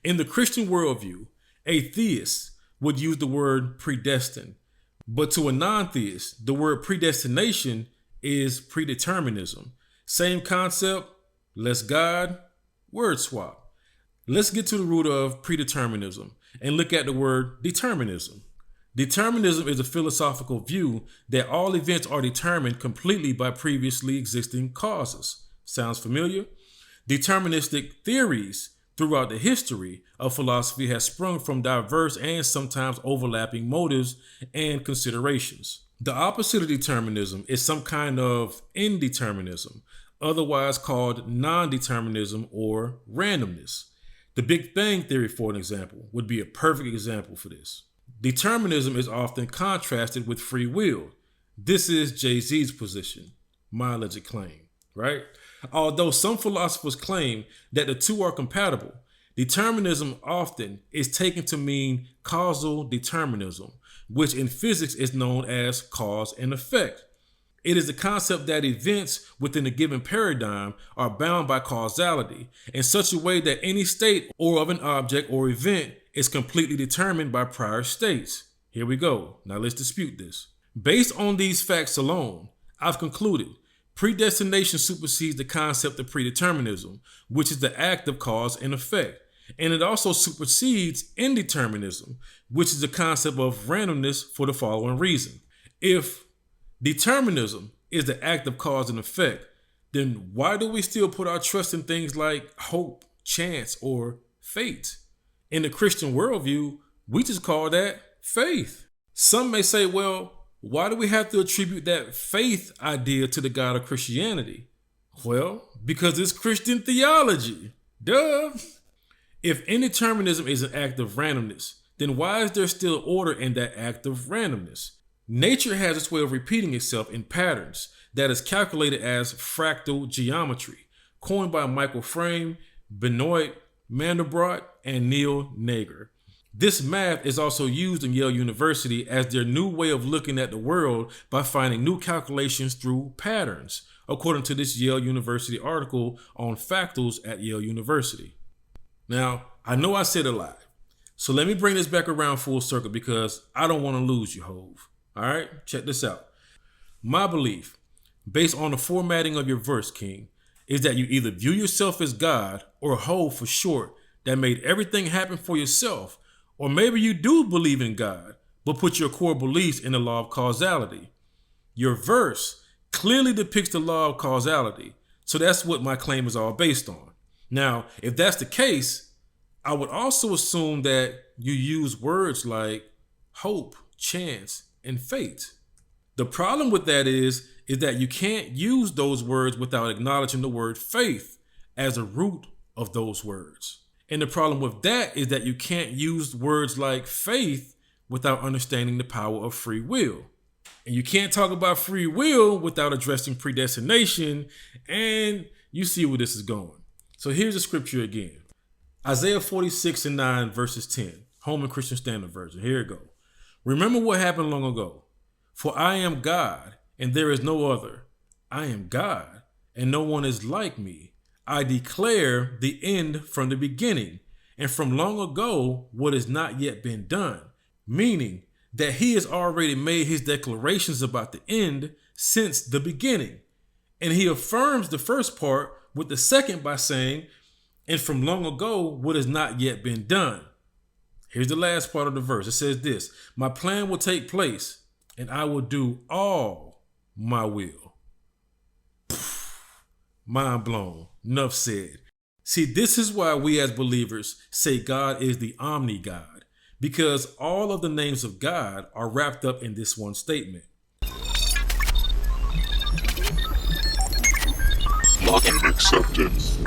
In the Christian worldview, a theist would use the word predestined, but to a non-theist, the word predestination is predeterminism. Same concept, less God, word swap. Let's get to the root of predeterminism and look at the word determinism. Determinism is a philosophical view that all events are determined completely by previously existing causes. Sounds familiar? Deterministic theories throughout the history of philosophy has sprung from diverse and sometimes overlapping motives and considerations. The opposite of determinism is some kind of indeterminism, otherwise called non-determinism or randomness. The Big Bang Theory, for an example, would be a perfect example for this. Determinism is often contrasted with free will. This is Jay-Z's position, my alleged claim, right? Although some philosophers claim that the two are compatible, determinism often is taken to mean causal determinism, which in physics is known as cause and effect. It is the concept that events within a given paradigm are bound by causality in such a way that any state or of an object or event is completely determined by prior states. Here we go. Now let's dispute this. Based on these facts alone, I've concluded predestination supersedes the concept of predeterminism, which is the act of cause and effect. And it also supersedes indeterminism, which is the concept of randomness, for the following reason. If determinism is the act of cause and effect, then why do we still put our trust in things like hope, chance, or fate? In the Christian worldview, we just call that faith. Some may say, well, why do we have to attribute that faith idea to the God of Christianity? Well, because it's Christian theology. Duh. If indeterminism is an act of randomness, then why is there still order in that act of randomness? Nature has its way of repeating itself in patterns that is calculated as fractal geometry, coined by Michael Frame, Benoit Mandelbrot, and Neil Nager. This math is also used in Yale University as their new way of looking at the world by finding new calculations through patterns, according to this Yale University article on fractals at Yale University. Now, I know I said a lot, so let me bring this back around full circle because I don't want to lose you, Hov. All right, check this out. My belief, based on the formatting of your verse, King, is that you either view yourself as God or Hov for short that made everything happen for yourself, or maybe you do believe in God, but put your core beliefs in the law of causality. Your verse clearly depicts the law of causality, so that's what my claim is all based on. Now, if that's the case, I would also assume that you use words like hope, chance, and fate. The problem with that is that you can't use those words without acknowledging the word faith as a root of those words. And the problem with that is that you can't use words like faith without understanding the power of free will. And you can't talk about free will without addressing predestination, and you see where this is going. So here's the scripture again. Isaiah 46:9 verses 10, Holman Christian Standard Version. Here it goes. Remember what happened long ago. For I am God, and there is no other. I am God, and no one is like me. I declare the end from the beginning, and from long ago what has not yet been done. Meaning that he has already made his declarations about the end since the beginning. And he affirms the first part with the second by saying, and from long ago what has not yet been done. Here's the last part of the verse. It says this: my plan will take place, and I will do all my will. Mind blown. Enough said. See, this is why we as believers say God is the omni-God, because all of the names of God are wrapped up in this one statement. Lock and acceptance.